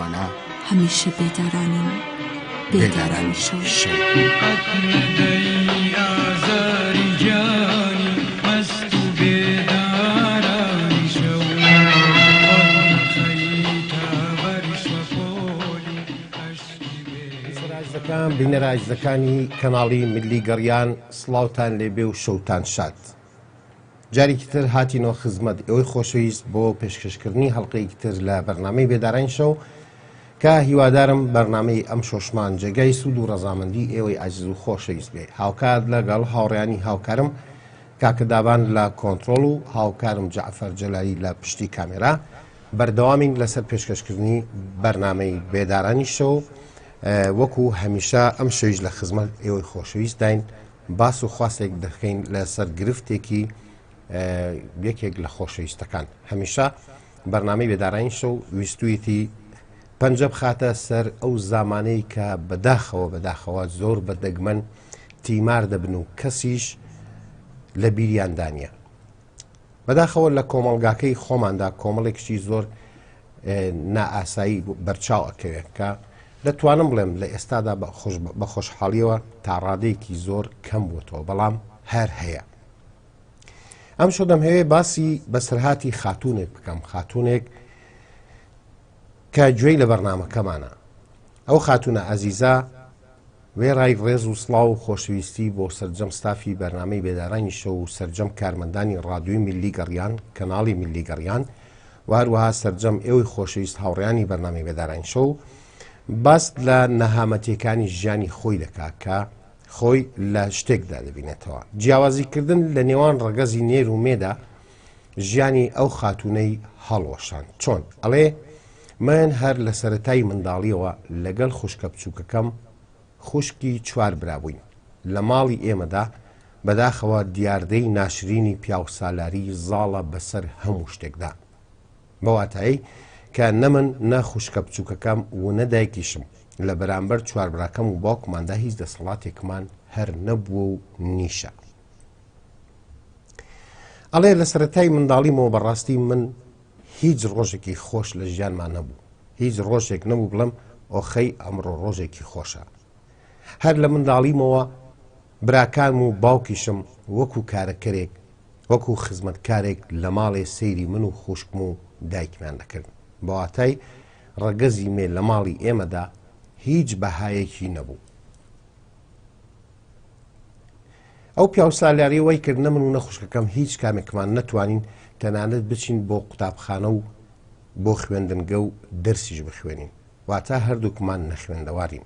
جوانە هەمیشە بێدارانین بێدارانی شەو بینەرایزەکانی کەناڵی ملی گەڕیان سڵاوتان لێبێ و شەوتان شاد. جارێکی تر هاتینەوە خزمەت ئێوەی خۆشەویست بۆ پێشکەشکردنی هەڵقەیەکی تر لە بەرنامەی بێدارانی شەو کە هیوادارم بەرنامەی ئەم شۆشمان جێگای سوود و ڕەزامەندی ئێوەی عەزیز و خۆشەویست بێ. هاوکات لەگەڵ هاوڕێیانی هاوکارم کاکەدابان لە کۆنتڕۆڵ و هاوکارم جەعفەر جەلالی لە پشتی کامێرا بەردەوامین لەسەر پێشکەشکردنی بەرنامەی بێدارانی شەو. وەکو هەمیشە ئەم شەویش لە خزمەت ئێوەی خۆشەویست داین باس و خواستێک دەکەین لەسەر گرفتێکی یەکێک لە خۆشەویستەکان. هەمیشە بەرنامەی بێدارانی شەو ویستویەتی پەنجە بخاتە سەر ئەو زامانەی کە بەداخەوە زۆر بەدەگمەن تیمار دەبن و کەسیش لە بیریاندانە. بەداخەوە لە کۆمەڵگاکەی خۆماندا کۆمەڵێکشی زۆر نائاسایی بەرچاو ئەکەوێت کە دەتوانم بڵێم لە ئێستادا بە خۆشحاڵیەوە تا ڕادەیەکی زۆر کەم بووتەوە بەڵام هەر هەیە. ئەم شۆ دەمهەوێ باسی بەسەرهاتی خاتوونێک بکەم، خاتوونێک کە گوێی لە بەرنامەکەمانە. ئەو خاتونە ئەزیزە وێڕای ڕێز و سڵاو و خۆشەویستی بۆ سەرجەم ستافی بەرنامەی بێدارانی شەو و سەرجەم کارمەندانی ڕادیۆی میلی گەڕیان کەناڵی میلی گەڕیان واروەها سەرجەم ئێوەی خۆشەویست هاوڕێیانی بەرنامەی بێدارانی شەو باس لە نەهامەتیەکانی ژیانی خۆی دەکات کە خۆی لە شتێکدا دەبینێتەوە. جیاوازیکردن لە نێوان ڕەگەزی نێر و مێدا ژیانی ئەو خاتونەی هەڵوەشان. چۆن ئەڵێ من هەر لە سەرەتای منداڵیەوە لەگەڵ خوشکە بچووکەکەم خوشکی چوار برابووین لە ماڵی ئێمەدا بەداخەوە دیاردەی ناشرینی پیاو سالاری زاڵە بەسەر هەموو شتێکدا بەواتایی کە نە من نە خوشکە بچووکەکەم و نەدایکیشم لە بەرامبەر چواربراکەم و باوکماندا هیچ دەسەڵاتێکمان هەر نەبووە و نیشە. ئەڵێ لە سەرەتای منداڵیمەوە بەڕاستی من هیچ ڕۆژێکی خۆش لە ژیانمان نەبوو، هیچ ڕۆژێک نەبوو بڵم ئۆخەی ئەمڕۆ ڕۆژێکی خۆشە. هەر لە منداڵیمەوە براکانم و باوکیشم وەکو کارەکەرێک وەکو خزمەتکارێک لە ماڵێ سەیری من و خوشکم و دایکمان دەکرد. بەواتای ڕەگەزی مێ لە ماڵی ئێمەدا هیچ بەهایەکی نەبوو. ئەو پیاوسالاری وای کرد نە من و نەخوشکەکەم هیچ کامێکمان نەتوانین تەنانەت بچین بۆ قوتابخانە و بۆ خوێندنگە و دەرسیش بخوێنین، واتە هەردووکمان نەخوێندەوارین.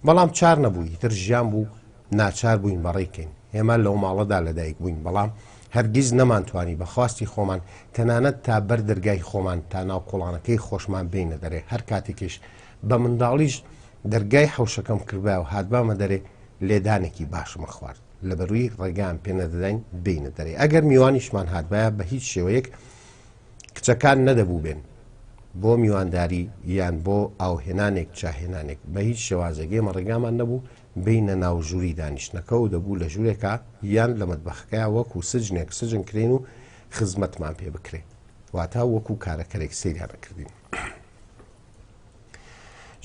بەڵام چار نەبووی تر ژیان بوو ناچار بووین بەڕێکەین. ئێمە لەو ماڵەدا لەدایک بووین بەڵام هەرگیز نەمانتوانی بەخواستی خۆمان تەنانەت تا بەر دەرگای خۆمان تا ناو کۆڵانەکەی خۆشمان بینە دەرێ. هەر کاتێکیش بە منداڵیش دەرگای حەوشەکەم کردبا و هاتبامە دەرێ لێدانێکی باشمە خوارد لەبەرووی ڕێگان پێ نەدەداین بینە دەرێ. ئەگەر میوانیشمان هاتبایە بە هیچ شێوەیەک کچەکان نەدەبوو بێن بۆ میوانداری یان بۆ ئاوهێنانێک چاهێنانێک بە هیچ شێوازەگەی ڕێگامان نەبوو بینە ناو ژووری دانیشتنەکە و دەبوو لە ژوورێکە یان لە مەتبەخەکەیە وەکو سجنێک سجن کرێن و خزمەتمان پێ بکرێ، واتە وەکو کارەکەرێک سەیریانەکردین.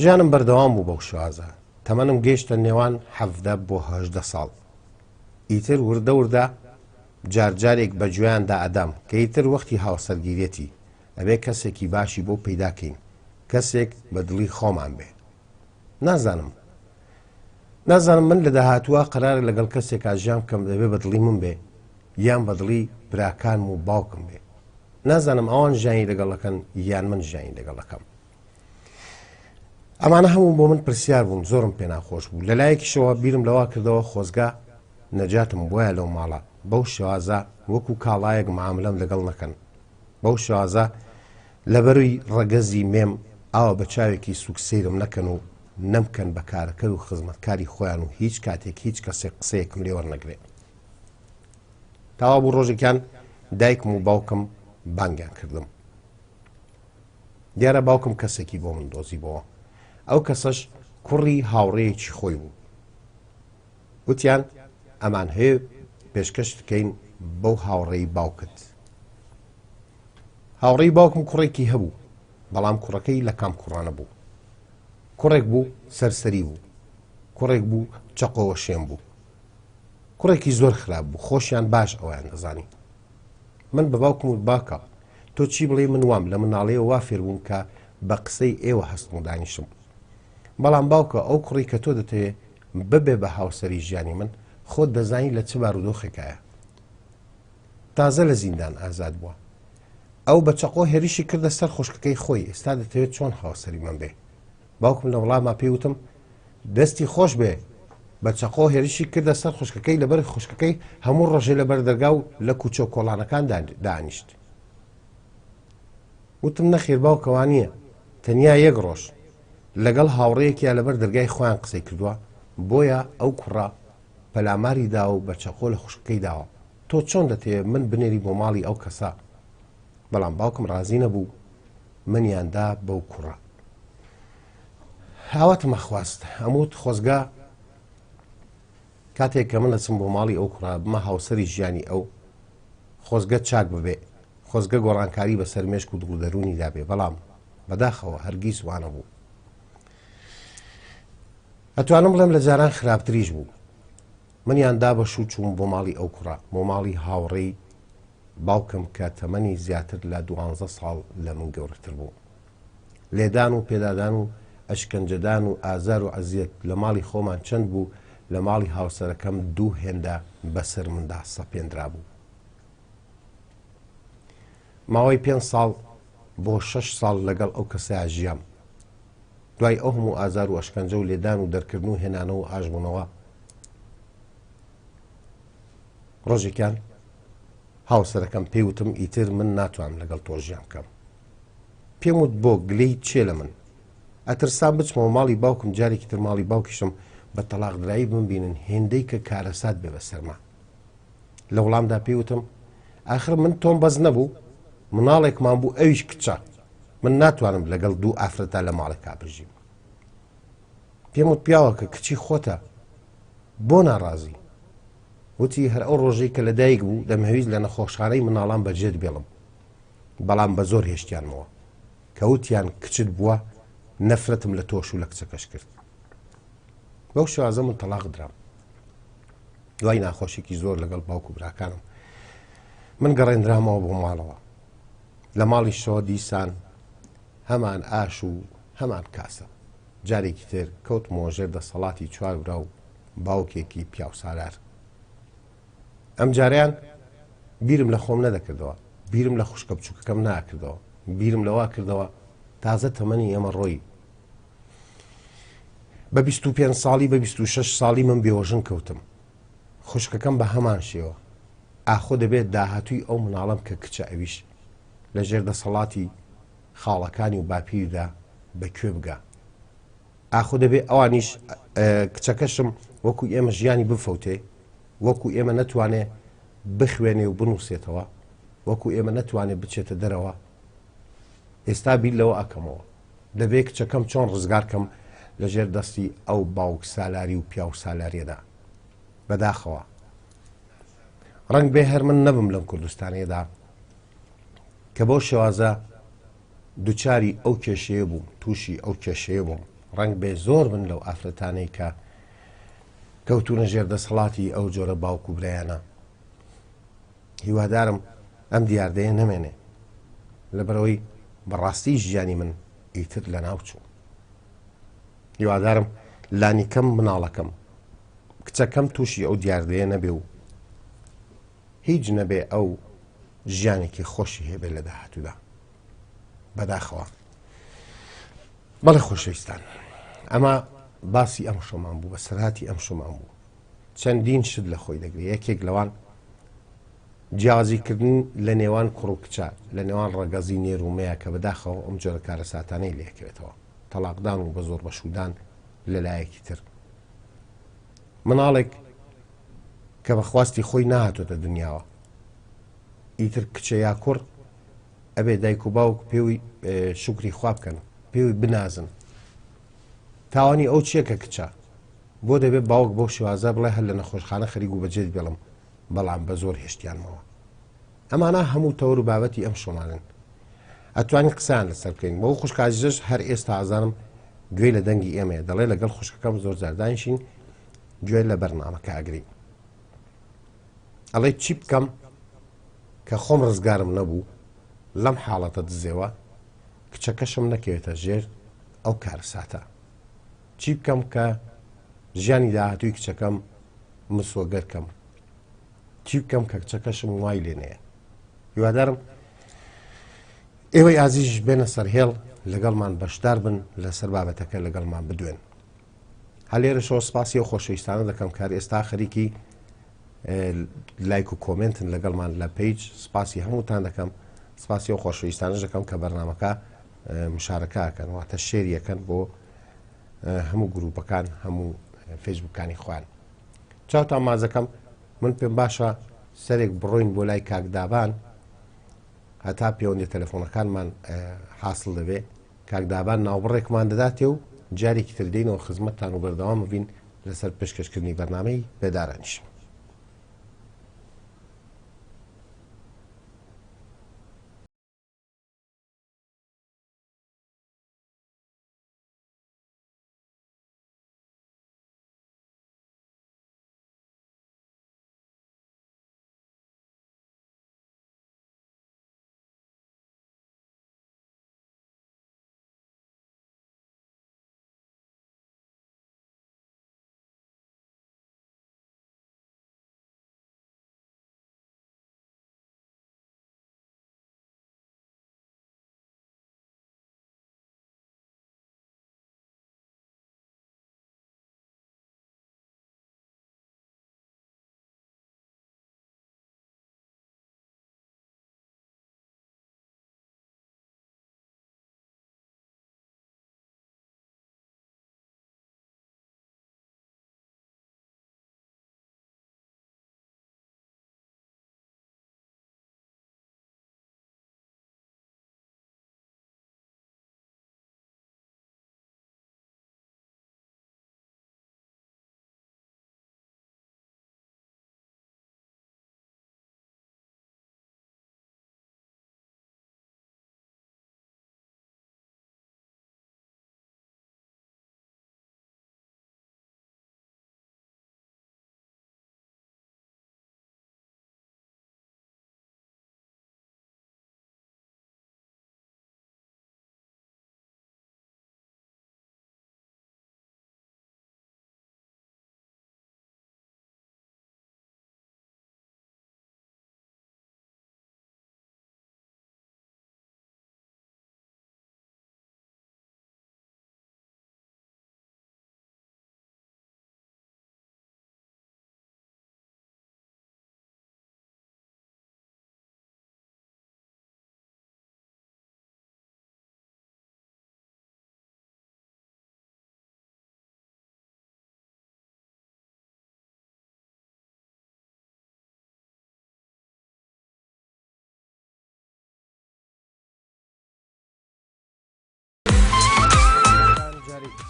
ژیانم بەردەوام بوو بەو شێوازە. تەمەنم گەیشتە نێوان 17 بۆ 18 ساڵ. ئیتر وردە وردە جارجارێک بە گوێیاندا ئەدام کە ئیتر وەختی هاوسەرگیرێتی ئەبێ کەسێکی باشی بۆ پەیداکەین، کەسێک بە دڵی خۆمان بێ. نازانم من لە داهاتووە قەرارە لەگەڵ کەسێکا ژیان بکەم دەبێ بە دڵی من بێ یان بە دڵی براکانم و باوکم بێ. نازانم ئەوان ژیانی لەگەڵەکەن یان من ژیانی لەگەڵەکەم. ئەمانە هەموو بۆ من پرسیار بوون، زۆرم پێ ناخۆش بوو. لەلایەکیشەوە بیرم لەوا کردەوە خۆزگا نەجاتم بۆیە لەو ماڵە بەو شێوازە وەکو کاڵایەک معاملەم لەگەڵ نەکەن. بەو شێوازە لەبەروی ڕەگەزی مێم ئاوە بە چاوێکی سوکسەیرم نەکەن و نەمکەن بە کارەکەر و خزمەتکاری خۆیان و هیچ کاتێک هیچ کەسێک قسەیەکم لێ وەرنەگرێت. تاوا بوو ڕۆژێکیان دایکم و باوکم بانگیان کردم. دیارە باوکم کەسێکی بۆ من دۆزی بۆەوە. ئەو کەسەش کوڕی هاوڕێیەکی خۆی بوو. وتیان ئەمان هەیە پێشکەش بکەین بەو هاوڕێی باوکت. هاوڕێی باوکم کوڕێکی هەبوو بەڵام کوڕەکەی لە کام کوڕانە بوو. کوڕێک بوو سەرسەری بوو، کوڕێک بوو چەقۆوە شێن بوو، کوڕێکی زۆر خراپ بوو، خۆشیان باش ئەویان دەزانی. من بە باوکم وت باکە تۆ چی بڵێ من وام لە مناڵەیە وا فێر بووم کە بە قسەی ئێوە هەستم و دانیشم. بەڵام باوکە ئەو کوڕی کە تۆ دەتەوێ ببێ بە هاوسەری ژیانی من خۆت دەزانی لە چ بارودۆخێکایە. تازە لە زیندان ئازاد بووە، ئەو بە چەقۆ هێریشی کردە سەر خوشکەکەی خۆی، ئێستا دەتەوێت چۆن هاوسەری من بێ. باوکم لە وەڵاما پێی وتم دەستی خۆش بێ، بە چەقۆ هێریشی کردە سەر خوشکەکەی لەبەر خوشکەکەی هەموو ڕۆژێ لەبەر دەرگا و لە کوچە و کۆڵانەکان دانیشت. وتم نەخێر باوکەوانییە، تەنیا یەک ڕۆژ لەگەڵ هاوڕەیەکیان لەبەر دەرگای خۆیان قسەی کردووە، بۆیە ئەو کوڕە پەلاماری دا و بە چەقۆ لە خوشکەکەی داوە. تۆ چۆن دەتەوێت من بنێری بۆ ماڵی ئەو کەسە؟ بەڵام باوکم ڕازی نەبوو، منیاندا بەو کوڕە. هاواتمە خواست ئەموت خۆزگا کاتێک کە من دەچم بۆ ماڵی ئەو کوڕە بمە هاوسەری ژیانی ئەو، خۆزگە چاک ببێ، خۆزگە گۆڕانکاری بەسەر مێشک و دڕودەرونی دابێ. بەڵام بەداخەوە هەرگیز وانە بوو. ئەتوانم بڵێم لە جاران خراپتریش بوو. منیاندا بە شوو چووم بۆ ماڵی ئەو کوڕە، بۆ ماڵی هاوڕێی باوکم کە تەمەنی زیاتر لە 12 ساڵ لە من گەورەتر بوو. لێدان و پێدادان و ئەشکەنجەدان و ئازار و عەزیەت لە ماڵی خۆمان چەند بوو، لە ماڵی هاوسەرەکەم 2 هێندە بەسەر مندا سەپێنرا بوو. ماوەی 5 ساڵ بۆ 6 ساڵ لەگەڵ ئەو کەسەیە ژیام. دوای ئەو هەموو ئازار و ئەشکەنجە و لێدان و دەرکردن و هێنانەوە و ئاژبوونەوە، ڕۆژێکیان هاوسەرەکەم پێیوتم ئیتر من ناتوانم لەگەڵ تۆ ژیان بکەم. پێم وت بۆ گلەی چێ لە من؟ ئەترسام بچمەوە ماڵی باوکم، جارێکی تر ماڵی باوکیشم بە تەلاقدرایی بمبینن هێندەی کە کارەسات بێ بەسەرما. لە وەڵامدا پێیوتم ئاخر من تۆم بەز نەبوو، مناڵێکمان بوو ئەویش کچە، من ناتوانم لەگەڵ 2 ئافرەتا لە ماڵێکا بژیم. پێم وت پیاوە کە کچی خۆتە بۆ ناڕازی؟ وتی هەر ئەو ڕۆژەی کە لەدایک بوو دەمەویست لە نەخۆشخانەی مناڵان بەجێت بێڵم، بەڵام بە زۆر هێشتیانمەوە کە وتیان کچت بووە، نەفرەتم لە تۆش و لە کچەکەش کرد. بەو شێوازە من تەلاق درام. دوای ناخۆشێکی زۆر لەگەڵ باوک و براکانم من گەڕێنرامەوە بۆ ماڵەوە. لە ماڵی شەوە دیسان هەمان ئاش و هەمان کاسە. جارێکی تر کەوتمەوە ژێر دەسەڵاتی چوارورا و باوکێکی پیاوسالار. ئەم جاریان بیرم لە خۆم نەدەکردەوە، بیرم لە خوشکە بچووکەکەم ناکردەوە، بیرم لەوا کردەوە تازە تەمەنی ئێمە ڕۆی. بە 25 ساڵی بە 26 ساڵی من بێوەژن کەوتم. خوشکەکەم بە هەمان شێوە ئاخۆ دەبێت داهاتووی ئەو مناڵم کە کچە ئەویش لە ژێر دەسەڵاتی خاڵەکانی و باپیردا بەکوێ بگا. ئاخۆ دەبێت ئەوانیش کچەکەشم وەکو ئێمە ژیانی بفەوتێ، وەکو ئێمە نەتوانێ بخوێنێ و بنووسێتەوە، وەکو ئێمە نەتوانێت بچێتە دەرەوە. ئێستا بیر لەوە ئەکەمەوە دەبێت کچەکەم چۆن ڕزگارکەم لە ژێر دەستی ئەو باوک سالاری و پیاو سالاریەدا. بەداخەوە ڕەنگ بێ هەر من نەبم لەم کوردستانەیەدا کە بۆ شێوازە دووچاری ئەو کێشەیە بووم، تووشی ئەو کێشەیە بووم. ڕەنگ بێ زۆر من لەو ئافرەتانەی کە کەوتونە ژێر دەسەڵاتی ئەو جۆرە باوک و برایانە. هیوادارم ئەم دیاردەیە نەمێنێ، لەبەرەوەی بەڕاستی ژیانی من ئیتر لە ناوچوو. هیوادارم لانیکەم مناڵەکەم کچەکەم تووشی ئەو دیاردەیە نەبێ و هیچ نەبێ ئەو ژیانێکی خۆشی هەبێ لە داهاتوودا. بەداخەوە بەڵێ خۆشەویستان، ئەمە باسی ئەم شۆمان بوو، بە سەرهاتی ئەم شۆمان بوو. چەندین شت لە خۆی دەگرێت. یەکێک لەوان جیاوازیکردن لە نێوان کوڕ و کچە، لە نێوان ڕەگەزی نێرومەیە کە بەداخەوە ئەم جۆرە کارە ساتانەی لێکرێتەوە، تەلاقدان و بە زۆر بەشودان لەلایەکی تر. مناڵێک کە بەخواستی خۆی نهاتۆتە دنیاوە، ئیتر کچە یا کوڕ ئەبێ دایک و باوک پێوی شکری خوا بکەن، پێوی بنازن. تاوانی ئەو چییە کە کچە بۆ دەبێت باوک بۆ شێوازە بڵێ هەر لە نەخۆشخانە خەریک و بەجێت بێڵم، بەڵام بە زۆر هێشتیانمەوە. ئەمانە هەموو تەور و بابەتی ئەم شۆمانن. ئەتوانی قسەیان لەسەر بکەین بۆ خوشکازیش هەر ئێستا ئازانم گوێی لە دەنگی ئێمەیە دەڵێ لەگەڵ خوشکەکەم زۆر زاردانشین گوێ لە بەرنامەکە ئەگرین ئەڵێ چی بکەم کە خۆم ڕزگارم نەبوو لەم حاڵەتە دزێەوە کچەکەشم نەکەوێتە ژێر ئەو کارساتە چی بکەم کە ژیانی داهاتووی کچەکەم مسۆگەرکەم چی بکەم کە کچەکەشم وای لێنەیە هیوادارم ئێوەی ئازیش بێنە سەرهێڵ لەگەڵمان بەشدار بن لەسەر بابەتەکە لەگەڵمان بدوێن هەلێرەشەوە سپاسی و خۆشەویستانە دەکەم کار ئێستا خەریکی لایک و کۆمنتن لەگەڵمان لە پیج سپاسی هەمووتان دەکەم سپاسی و خۆشەویستانەش دەکەم کە بەرنامەکە مشارەکەکەن واتە شێریەکەن بۆ هەموو گروپەکان هەموو فێسبوکانی خوان چاوتان مازەکەم من پێم باشە سەرێک بڕۆین بۆ لای کاکدابان هەتا پەیوەندی تەلەفۆنەکانمان حاصل دەبێ کاکدابان ناوبڕێکمان دەداتێ و جارێکی تر دێنەوە خزمەتتان و بەردەوام ببین لەسەر پێشکەشکردنی بەرنامەی بێدارانیش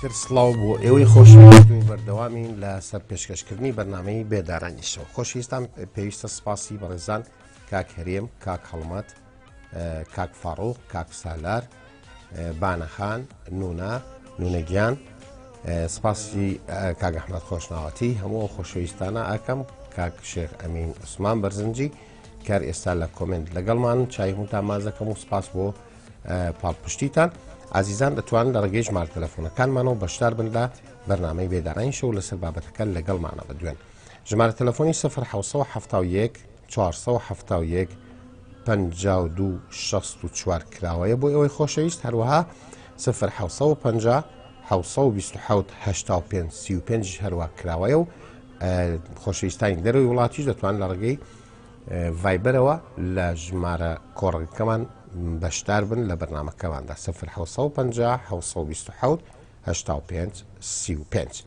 تر سڵاو بۆ ئێوەی خۆشەویست و بەردەوامین لە سەر پێشکەشکردنی بەرنامەی بێدارانیشەوە خۆشویستان پێویستە سپاسی بەڕێزان کاک هەرێم کاک هەڵمەت کاک فاڕۆق کاک سالار بانەخان نونەگیان سپاسی کاک ئەحمەد خۆشناوەتی هەموو خۆشەویستانە ئاکەم کاک شێخ ئەمین عوسمان بەرزنجی کار ئێستا لە کۆمنت لەگەڵمان چای هەمووتان مازەکەم و سپاس بۆ پاڵپشتیتان عزیزان دەتوانن لە ڕێگەی ژمارە تەلەفۆنەکانمانەوە بەشدار بن لە بەرنامەی بێدارانی شەو لەسەر بابەتەکە لەگەڵمانە بدوێن ژمارە تەلەفۆنی 1970 471 52 64 کراوەیە بۆ ئەوەی خۆشەویست هەروەها 1950 727 85 35 هەروە کراوەیە و خۆشەویستانی دەروی وڵاتیش دەتوان لە ڕێگەی ڤایبەرەوە لە ژمارە کۆڕەکەمان بەشدار بن لە بەرنامەکەماندا 1950 727 85 35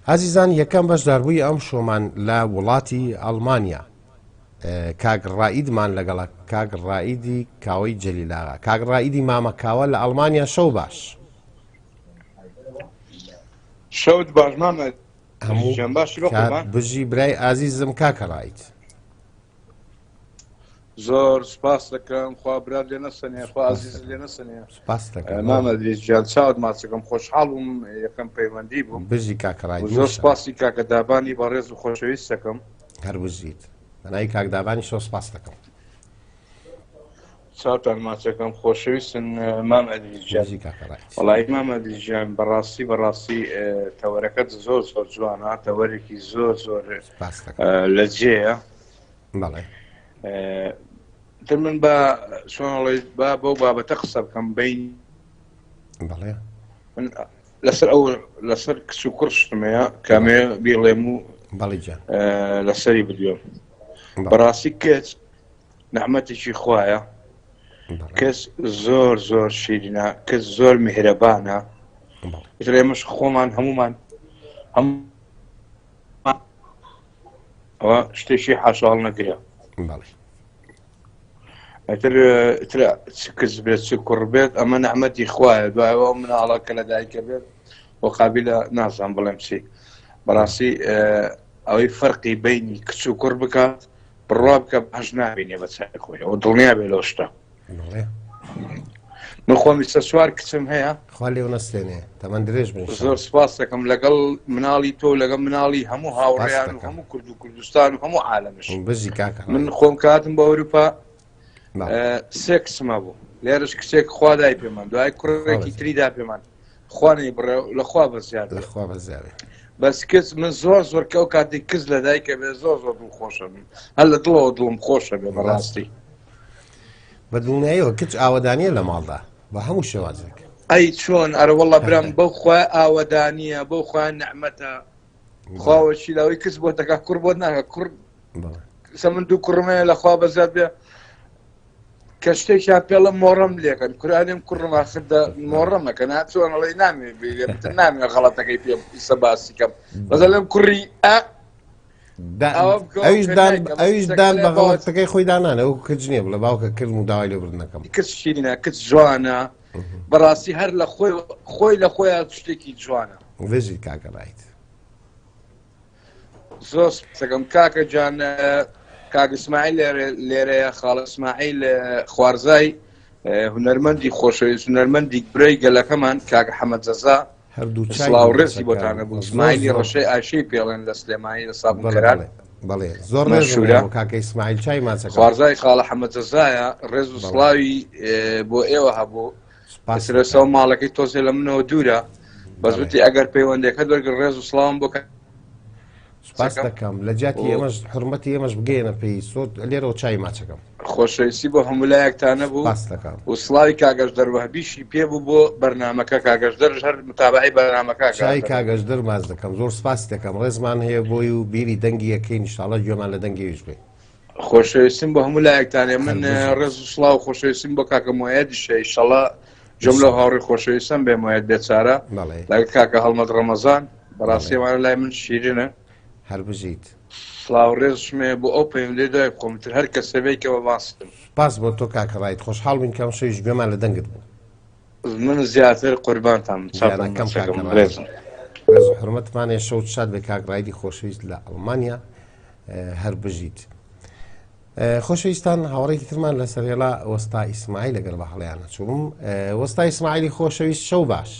عزیزان یەکەم بەشداربووی ئەم شۆمان لە وڵاتی ئەڵمانیا کاگڕائیدمان لەگەڵە کاگڕائیدی کاوەی جەلیلاغا کاگڕائیدی مامەکاوە لە ئەڵمانیا شەو باش شەوت باش مامە هەموو بژی برای ئازیزم کاکەڕایت زۆر سپاس دەکەم خوا برات لێ نەسەنێ خوا عەزیز لێ نەسەنێ سپاس دەکەم مامەدریس گیان چاوت ماچەکەم خۆشحاڵ بووم یەکەم پەیوەندی بووم بژی کاکەڕای زۆر سپاسی کاکە دابانی بەڕێز و خۆشەویست دەکەم هەر بژیت بەناوی کاکدابانی شۆ سپاس دەکەم چاوتان ماچەکەم خۆشەویستن مامەدریس گیان بژی کاکەڕای وەڵای مامەدریس گیان بەڕاستی تەوەرەکەت زۆر زۆر جوانە تەوەرێکی زۆر زۆر سپاس دەکەم لە جێیە بەڵێ تر من بە چۆنڵێ با بەو بابەتە قسە بکەم بین بەڵێ من لەسەر کچ و کوڕشتمەیە کامێ بیڵێم و بەڵێ گیان لەسەری بدوێم بەڕاستی کەس نەحمەتێکی خوایە کەس زۆر زۆر شیرینە کەس زۆر میهرەبانە ئیتر ئێمەش خۆمان هەمومان ئەوە شتێکی حاشاڵ نەگرێ بەڵێ ئەتر چ کەس بێت چ کوڕ بێت ئەمە نەحمەتی خوایە دوایەوە مناڵە کە لە دایکە بێت بۆ قابلە نازان بڵێم چی بەڕاستی ئەوەی فەرقی بینی کچ و کوڕ بکات بڕوا بکە بەش نابینێ بە چای خۆی ئەو دڵنیا بێ لەو شتە من خۆمی سە چوار کچم هەیە خوا لێو نەستێنێ تەمەەن درێژ بن زۆر سپاس دەکەم لەگەڵ مناڵی تۆ لەگەڵ مناڵی هەموو هاوڕێیان و هەموو کورد و کوردستان و هەموو عالەمش بژی کاکە من خۆم کاتم بە ئەوروپا سێ کچمە بوو لێرەش کچێک خوا دای پێمان دوای کوڕێکی تریدا پێمان خوانەی بڕێ لەخوا بەزیاد لەخوا بەزیادێ بەس کەس من زۆر زۆر کە ئەو کاتێک کەس لە دایکە بێ زۆر زۆر دڵخۆشە من هەر لە دڵەوە دڵم خۆشە بێ بەڕاستی بە دڵنیاییەوە کچ ئاوەدانیە لە ماڵدا بە هەموو شێوازێک ئەی چۆن ئەرە وەڵڵا برام بەو خوای ئاوەدانیە بەو خوای نەحمەتە خواوەشی لاوەی کەس بۆ دەکا کوڕ بۆ ناکە کوڕ سە من دوو کوڕمەیە لەخوا بەزیاد بێ کە شتێکیان پێڵە مۆڕەم لێکەن کورانێم کوڕم ئاخردا مۆڕەمەکە ناچۆنەڵی نامێ بێتر نامێ غەڵەتەکەی پێ ئیسە باسی کەم بەزە لەم کوڕی ئەویش دان بە غەڵەتەکەی خۆی دانانە ئەو کچ نییە بڵە باوکە کردم و داوای لێبردنەکەم کچ شیرینە کچ جوانە بەڕاستی هەر لە خۆی لە خۆیان شتێکی جوانە وێژی کاکەڕایت زۆر سەکەم کاکە جان کاک ئیسماعیل لێرەیە خاڵە ئیسماعیل خوارزای هونەرمەندی خۆشەویست هونەرمەندی برەی گەلەکەمان کاک حەمەد جەزا سڵاو ڕێزی بۆتانە بوو ئیسماعیلی ڕەشەی ئاشەی پێڵێن لە سلێمانی لە سابونکەران بەڵێ زۆر ڕێژورە کاکە ئیسماعیل چای ماچەکە خوارزای خاڵە حەمەد جەزایە ڕێز و سڵاوی بۆ ئێوە هەبوو سرەسەو ماڵەکەی تۆزێ لە منەوە دوورە بەزوتی ئەگەر پەیوەندەکە دەرگەر ڕێز و سڵاوم بۆ سپاس دەکەم لە جاتی ئێمەش حرمەتی ئێمەش بگەێنە پێی سۆت لێرەوە چای ماچەکەم خۆشەویستی بۆ هەمولایەکتانە بوو و سڵاوی کاگەش دەروەهبیشی پێبوو بۆ بەرنامەکە کاگەش دەرش هەر متابعی بەرنامەکە چای کاگەش دەر ماز دەکەم زۆر سپاس دەکەم ڕێزمان هەیە بۆی و بیری دەنگی یەکەی نیشتاڵە گوێمان لە دەنگیش بێ خۆشەویستیم بە هەمولایەکتانێ من ڕێز و سڵاو خۆشەویستیم بۆ کاکە مۆیەدیشە ئیشەڵا جۆم لە هاوڕێ خۆشەویستم بێ مۆیەد بێچارە لەگەڵ کاکە هەڵمەد ڕەمەزان بەڕاستیوانە لای من شیرینە هەر بژیت سڵاو ڕێزشمێ بۆ ئەو پەیوەندی دوای بخۆمتر هەر کەسەبێکەوە باسم پاس بۆ تۆ کاکەڕایت خۆشحاڵ بین کەم شەویش گوێمان لە دەنگت بوو من زیاتر قوربانتان ڕێز حرمەتمانێ شەوت شاد بێ کاکڕایدی خۆشەویست لە ئەڵمانیا هەر بژیت خۆشەویستان هاوڕێکی ترمان لە سەرێڵا وەستا ئیسماعیل لەگەڵ بە هەڵەیانە چووم وەستا ئیسماعیلی خۆشەویست شەو باش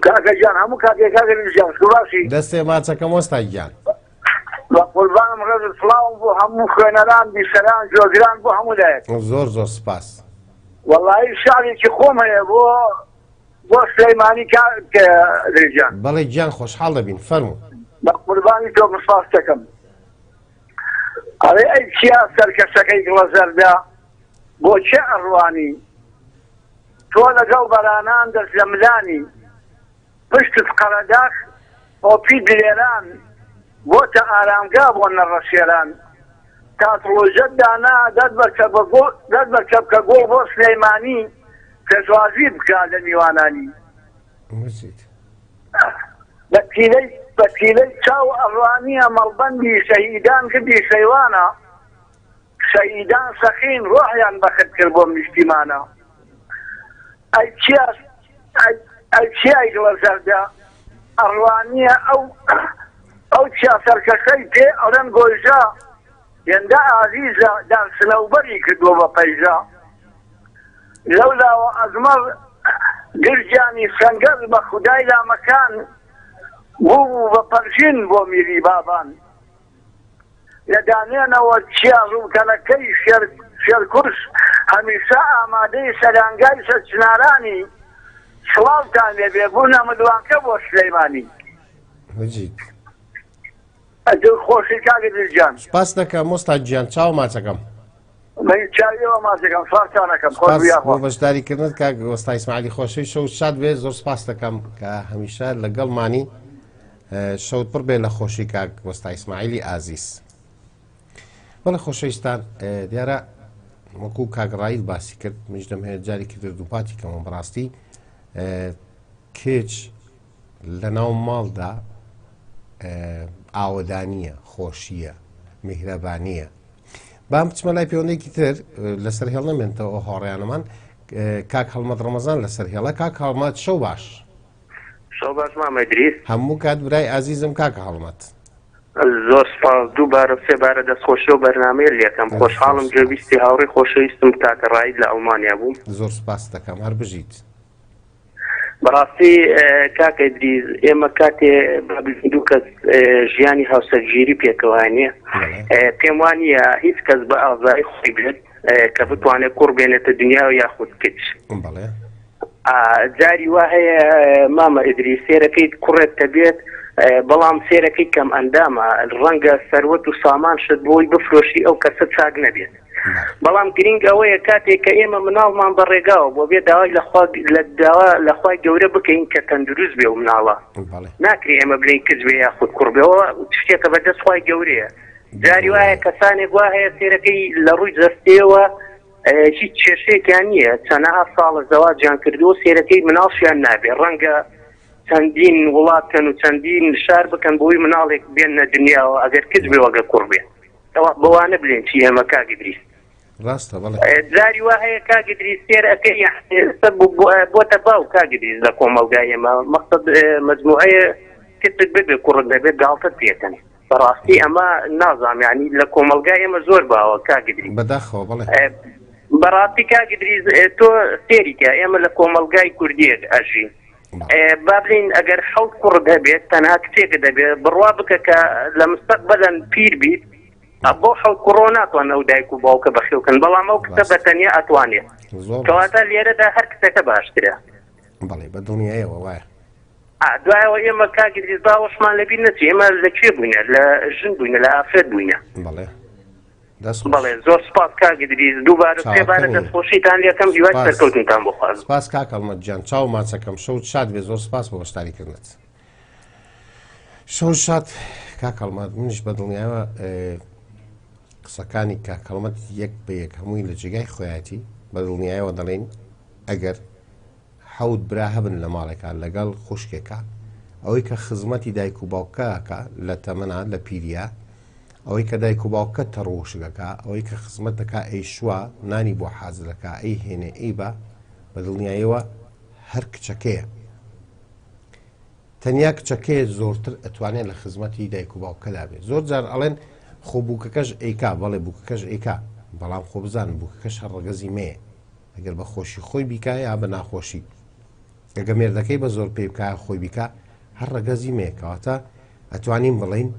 کاکەجان هەموو کاتێکاگەنیژیان باشی دەستێ ماچەکەم وەستای گیان قوربانم ڕێز سڵاوم بۆ هەموو خوێنەران بیسەران جۆگران بۆ هەموو لایەک زۆر زۆر سپاس وەڵڵاهی شارێکی خۆم هەیە بۆ سلەیمانی کاکەجان بەڵێ گیان خۆشحاڵ دەبین فەرموو بە قوربانی تۆ مسپاس دەکەم ئەڵێ ئەی چیا سەرکەسەکەی گڵە زەردا بۆ چێ ئەڕوانی تۆ لەگەڵ بەرانان دەست لە ملانی پشتت قەرەداخ ئۆپی درێران بۆتە ئارامگا بۆ نەڕەشێران تاتڕۆژەت دانا دەست بەرکە بکە گۆڵ بۆ سلەیمانی پێشوازی بکە لە میوانانی بە تیلەی چاو ئەڕوانیە مەڵبەندی شەهیدان کردی شەیوانە شەهیدان سەخین ڕۆحیان بەخت کرد بۆ نیشتیمانە ئەی چیای گڵە زەردە ئەڕوانیە ئەو چیا سەرکەشەی پێ ئەڵەن گۆژە هێندە ئازیزە دارسنەوبەری کردووە بە پەیژە لەولاوە ئەزمەر گرجانی سەنگەر بە خودای لامەکان بوو بە پەرژین بۆ میری بابان لە دانێنەوە چیا ڕووکەلەکەی شێرکورس هەمیشە ئامادەی سەرانگای سەرچنارانی سڵاوتان لێبێ بوونە مدوانکە بۆ سلەیمانی خۆشی کاگە دلجان سپاس دەکەم مۆستا گیان چاو ماچەکەم چاویەوە ماچەکەم سوارتانەکەم بۆ بەشداریکردنت کاک وەستا ئیسماعیلی خۆشەوی شەو شاد بێ زۆر سپاس دەکەم کە هەمیشە لەگەڵمانی شەوت پڕ بێ لە خۆشی کاک وەستا ئیسماعیلی ئازیز بەڵێ خۆشەویستان دیارە وەکو کاگڕایل باسی کرد منیش دەمهەیە جارێکی تر دووپاتی کەمە بەڕاستی کێچ لە ناو ماڵدا ئاوەدانیە خۆشیە میهرەبانیە بام بچمە لای پەیوەندێکی تر لەسەر هێڵ نەمێنێتەوە هۆڕیانەمان کاک هەڵمەت ڕەمەزان لەسەر هێڵە کاک هەڵمەت شەو باش شەو باش مامەدریس هەموو کات برای ئازیزم کاکە هەڵمەت زۆر سپاس دووبارە سێبارە دەستخۆشی و بەرنامەیە لێکەم خۆشحاڵم جێویستی هاوڕێی خۆشەویستم تاکە ڕایید لە ئەڵمانیا بووم زۆر سپاس دەکەم هەر بژیت بەڕاستی کاکە ئیدریس ئێمە کاتێ دوو کەس ژیانی هاوسەرگیری پێکەوانیە پێم وانە هیچ کەس بە ئازایی خۆی بێت کە بتوانێت کوڕ بێنێتە دنیا و یاخود کچ جاری وا هەیە مامە ئیدریس سێرەکەی کوڕێت کە بێت بەڵام سێرەکەی کەم ئەندامە ڕەنگە سەروەت و سامان شت بۆی بفرۆشی ئەو کەسە چاک نەبێت بەڵام گرنگ ئەوەیە کاتێک کە ئێمە مناڵمان بەڕێگاوە بۆ بێ داوای لەخوای گەورە بکەین کە تەندروست بێ و مناڵە ناکری ئێمە بلین کچ بێ یاخود کوڕ بێەوە شتێکە بەدەست خوای گەورەیە جاری وایە کەسانێک وا هەیە سێرەکەی لە ڕووی جەستەوە هیچ کێشەیەکیان نییە چەندەها ساڵە زەواجیان کردووە سێرەکەی مناڵشیان نابێ ڕەنگە چەندین وڵاتکەن و چەندین شار بکەن بۆی مناڵێک بێنە دنیاوە ئەگەر کچ بێ وەگە کوڕ بێ بەوانە بلێن چی ئێمە کاگدریس ڕاستە جاری وا هەیە کاگدریس سێرەکەی بۆتە باو کاگدریس لە کۆمەلگای ئێمە مەقسەد مەجموعەیە کچت ببێ کوڕت دەبێت گاڵتت پێکەن بەڕاستی ئەمە نازام یعنی لە کۆمەلگای ئێمە زۆر باوە کاگدریس بەداخەوە بڵێ بەڕاستی کاگدریس تۆ سێریکە ئێمە لە کۆمەلگای کوردیەک ئەژین بابلین ئەگەر حەوت کوڕ دەبێت تەنها کچێکە دەبێت بڕوا بکە کە لە مستەقبەلەن پیر بیت بۆ حەوت کوڕۆ ناتوانە ئەو دایک و باوکە بەخێوکەن بەڵام ئەو کچە بەتەنیا ئەتوانێت کەواتە لێرەدا هەر کچەکە باشترە بەڵێ بە دڵنیایەوە وایە دوایەوە ئێمە کاگدریس باوەشمان لەبیر نەچی ئێمە لەکوێ بووینە لە ژن بووینە لە ئافرەت بووینە بەڵێ زۆر سپاس کاگدریس دووبارە سێبارە دەستخۆشیتان لێکەم هیوای سەرکەوتنتان بخوازم سپاس کاک هەڵمەت گیان چاو ماچەکەم شەوت شاد بێ زۆر سپاس بۆ بەشداریکردنت شەو شاد کاک هەڵمەت منیش بە دڵنیایەوە قسەکانی کاک هەڵمەت یەک بە یەک هەمووی لە جێگای خۆیەتی بە دڵنیایەوە دەڵێن ئەگەر حەوت برا هەبن لە ماڵێکە لەگەڵ خوشکێکە ئەوەی کە خزمەتی دایک و باوکەکە لە تەمەنا لە پیرە ئەوەی کە دایک و باوکە تەڕۆشگەکە ئەوەی کە خزمەت دەکا ئەی شووە نانی بۆ حازرەکە ئەی هێنێ ئەی بە دڵنیایەوە هەر کچەکەیە تەنیا کچەکەی زۆرتر ئەتوانێت لە خزمەتی دایک و باوکەدا بێت زۆر جار ئەڵێن خۆ بووکەکەش ئەیکا بەڵێ بووکەکەش ئەیکا بەڵام خۆ بزانن بووکەکەش هەر ڕەگەزی مەیە ئەگەر بە خۆشی خۆی بیکە یا بە ناخۆشی ئەگە مێردەکەی بە زۆر پێی بکە خۆی بیکە هەر ڕەگەزی مەیەکەواتە ئەتوانین بڵین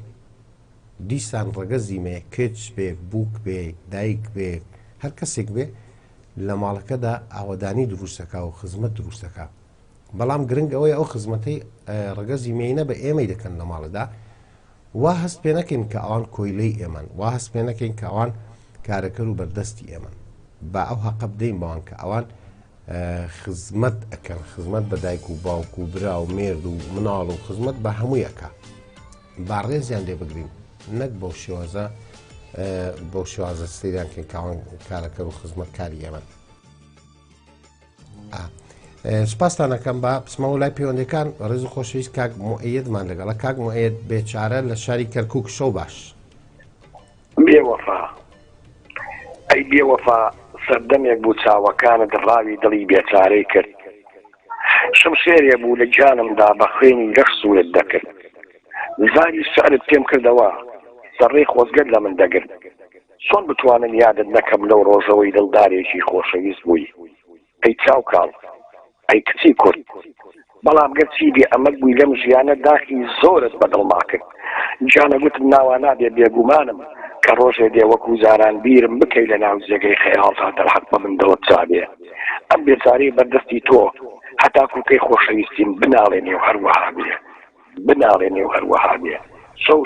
دیسان ڕەگەزی مێ کچ بێ بووک بێ دایک بێ هەر کەسێک بێ لە ماڵەکەدا ئاوەدانی دروستەکە و خزمەت دروستەکە بەڵام گرنگ ئەوەی ئەو خزمەتەی ڕەگەزی مێینە بە ئێمەی دەکەن لە ماڵەدا وا هەست پێ نەکەین کە ئەوان کۆیلەی ئێمەن وا هەست پێ نەکەین کە ئەوان کارەکەر و بەردەستی ئێمەن با ئەو حەقە بدەین بەوان کە ئەوان خزمەت ئەەکەن خزمەت بە دایک و باوک و برا و مێرد و مناڵ و خزمەت بە هەمووی ئەکا با ڕێزیان لێ بگرین نەک بەو شێوازە سەیرانکەین کاوان کارەکە و خزمەت کاری ئێمەن سپاستانەکەم بە پسمەوە لای پەیوەندەکان ڕێز و خۆشەویست کاک مؤەیدمان لەگەڵە کاک مؤەید بێچارە لە شاری کەرکووک شەو باش بێوەفا ئەی بێوەفا سەردەمێک بوو چاوەکانت ڕاوی دڵی بێچارەی کرد شمشێرێ بوو لە گیانمدا بە خوێنی لەش سوورت دەکرد زاری شعرت پێم کردەوە سەڕێی خۆزگەر لە من دەگرت چۆن بتوانم یادت نەکەم لەو ڕۆژەوەی دڵدارێکی خۆشەویست بووی ئەی چاو کاڵ ئەی کچی کورد بەڵام گەرچی بێ ئەمەد بووی لەم ژیانە داخی زۆرت بەدڵما کرد جانە گوتم ناوە نابێ بێگومانم کە ڕۆژێ دێ وەکو زاران بیرم بکەی لە ناو جێگەی خەیاڵتا دەرحەق بە من دڵت چابێ ئەم بێزاری بەردەستی تۆ هەتا کوکەی خۆشەویستیم بناڵێنێ و هەروەها بێ بناڵێنێ و هەروەها بێ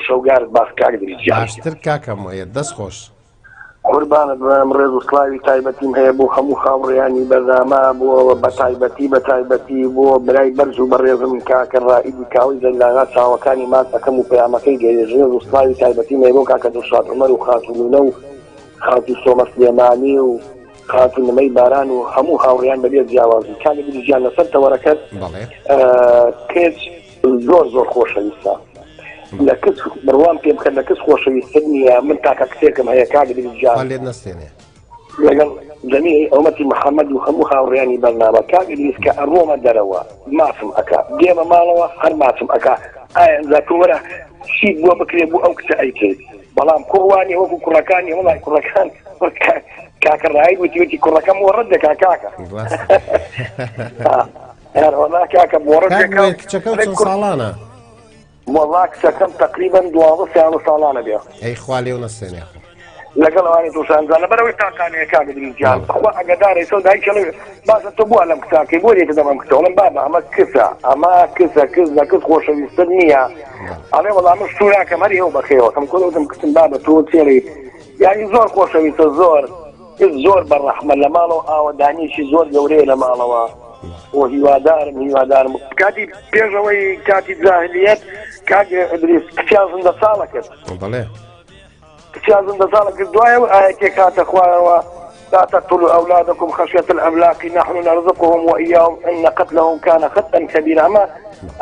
شەوگارت باس کاک دریجیان باشتر کاکەم وەیە دەست خۆش قوربانت بەم ڕێز و سڵاوی تایبەتیم هەیە بۆ هەموو خاوڕێیانی بەرداما بۆ بە تایبەتی بۆ برای بەرز و بەڕێزم کاکە ڕائیدی کاوی زەلاغا چاوەکانی ماس ئەەکەم و پەیامەکەی گەێژێز و سڵاوی تایبەتیم هەیە بۆ کاکە دڵشاد عومەر و خاتونونە و خاتی سۆمە سلێمانی و خاتونمەی باران و هەموو هاوڕێیان بەبێ جیاوازی کاکە دریجیان لەسەر تەوەرەکەت کەس زۆر خۆشەویستە لە کەس بڕوام پێ بکەن لە کەس خۆشەویستتر نییە من تاکە کتێکم هەیە کاک دریجیان لێت نەستێنێ لەگەڵ جەمیعی ئەومەتی محەممەد و هەموو هاوڕێیانی بەرنامە کاک دریس کە ئەڕۆمە دەرەوە مافم ئەکا دێمە ماڵەوە هەر مافم ئەکا ئایا زاتوەرە شید بووە بکرێ بوو ئەو کچە ئەیکرێت بەڵام کوڕوانی وەکو کوڕەکانی وڵای کوڕەکان کاکە ڕایید وتی کوڕەکەم وەڕەت دەکا کاکە هەروەنا کاکە بۆڕەت کچەکە چەند ساڵانە وەڵا کچەکەم تقریبا 12 ساڵانە بێ ئەی خوا لێو نەستێنێ لەگەڵ ئەوانی تووشانزانە بەرەوەی تاقانەیە کاکە دریجیان خوا ئەگەدارەی تۆ دایکەڵێ باشە تۆ بووە لەم کتاکەی بۆ لێتە دەمەم کتەوەڵم بابە ئەمە کسە ئەمە کسە کس لە کس خۆشەویستتر نییە ئەڵێ وەڵام من سووراکەم هەر ئێوە بەخێوە کەم کۆلەوتم کچم بابە تۆ چێڵی یانی زۆر خۆشەویستە زۆر بەڕەحمە لە ماڵەوە ئاوەدانیشی زۆر گەورەیە لە ماڵەوە و هیوادارم کاتی پێشەوەی کاتی جاهلیەت کاک ئیدریس کچیان زندە ساڵە کرد بەڵێ کچیان زندە ساڵە کرد دوایە ئاەتێک هاتە خوایەوە لا تقتلوا أولادكم خشية الأملاق نحن نرزقهم وإياهم إن قتلهم كان خطأ كبيرا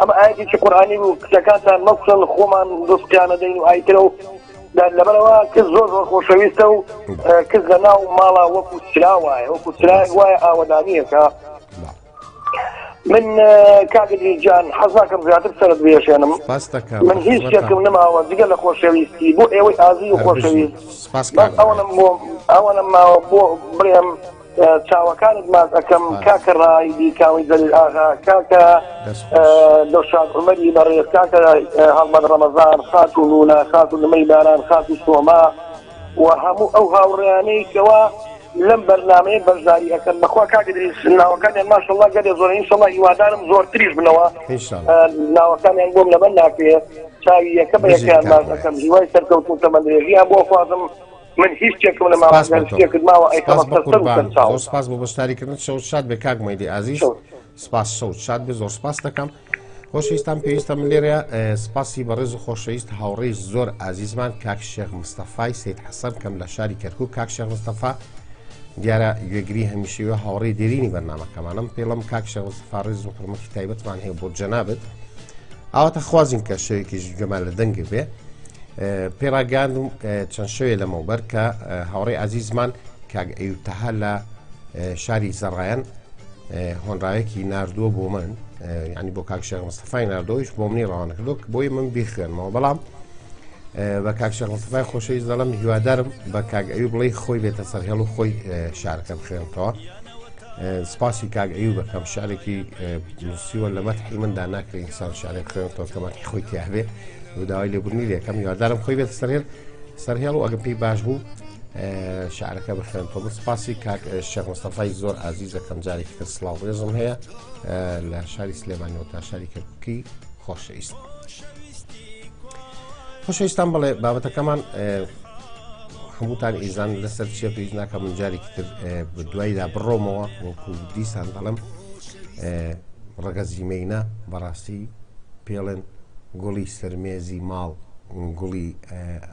أما آياتي في قرآني وكتاكاتا مقصل خومان رزقيانا دين وآيتلو لبنوا كز زور خوشويستو كز لناو مالا وكو سلاواي آودانية من كاقدي جان حظاكم زيادة سرد بيشانم من هيش شكم نما وزيقا لخوشويستي بو ايوي آزي وخوشويست أولا ما بو بريم چاوەکانت ماز ئەەکەم کاکە ڕایدی کاوی زەلیل ئاغا کاکە دڵشاد عومەری بەڕێز کاکە هەڵمەد ڕەمەزان خاتون لونا خاتون لمەی باران خاتی سۆما و هەموو ئەو هاوڕێیانەی کەوا لەم بەرنامەیە بەشداری ئەەکەن بەخوا کاکە دریس ناوەکانیان ماشەڵڵا گەلێ زۆر ئینشەڵڵا هیوادارم زۆرتریش بنەوە ناوەکانیان بۆم لەبەر ناکرێ چاوی یەکە بە یەکیان ماز ئەەکەم هیوای سەرکەوتن تەمەندرێژیان بۆ خوازم من هیچ شتێکم لە ماوەکردماوە زۆر سپاس بۆ بەشداریکردن شەو شاد بێ کاک مەیدی عەزیز سپاس شەو شاد بێ زۆر سپاس دەکەم خۆشەویستان پێویستە من لێرە سپاسی بەڕێز و خۆشەویست هاوڕێی زۆر عەزیزمان کاک شێخ مستەفای سید حەسەن کەم لە شاری کەرکووک کاک شێخ مستەفا دیارە گوێگری هەمیشەوە هاوڕێی دێرینی بەرنامەکەمانم پێڵم کاک شێخ مستەفا ڕێز و حورمەتی تایبەتمان هەیە بۆ جەنابەت ئاواتە خوازین کە شەوێکیش گەمان لە دەنگ بێ پێڕاگەاندم چەند شوێ لەمەوبەر کە هاوڕێی عەزیزمان کاک ئەیوب لە شاری زەڕایەن هۆنراوێکی ناردووە بۆ من ینی بۆ کاک شێخ مستەفای ناردۆیش بۆ منی ڕەوانە کردو بۆی من بیخوێنمەوە بەڵام بە کاک شێخ مستەفای خۆشەویست دەڵم هیوادارم بە کاک ئەیوب بڵێی خۆی بێتە سەرهێڵ و خۆی شارەکە بخوێنتەوە سپاسی کاک ئەیوب بەکەم شارێکی نووسیوە لە مەتحی مندا ناکرێت ئینسان شارێک بخوێنێتەوە کەمەکی خۆی تیاهبێ داوای لێبوونی لێکەم یادارم خۆی بێت سەرهێڵ و ئەگەر پێی باش بوو شعرەکە بخوێنەوە من سپاسی کاک شێخ مستەفای زۆر عەزیزەکەم جارێکی تر سڵاو ڕێزم هەیە لە شاری سلێمانیەوە تا شاری کەرکووکی خۆشەویست خۆشەویستان بڵێ بابەتەکەمان هەمووتان ئیزان لەسەر چیە پێویست ناکە من جارێکی تر دواییدا بڕۆمەوە وەکو دیسان دەڵم ڕەگەزیمەینە بەڕاستی پێڵێن گوڵی سەرمێزی ماڵ گوڵی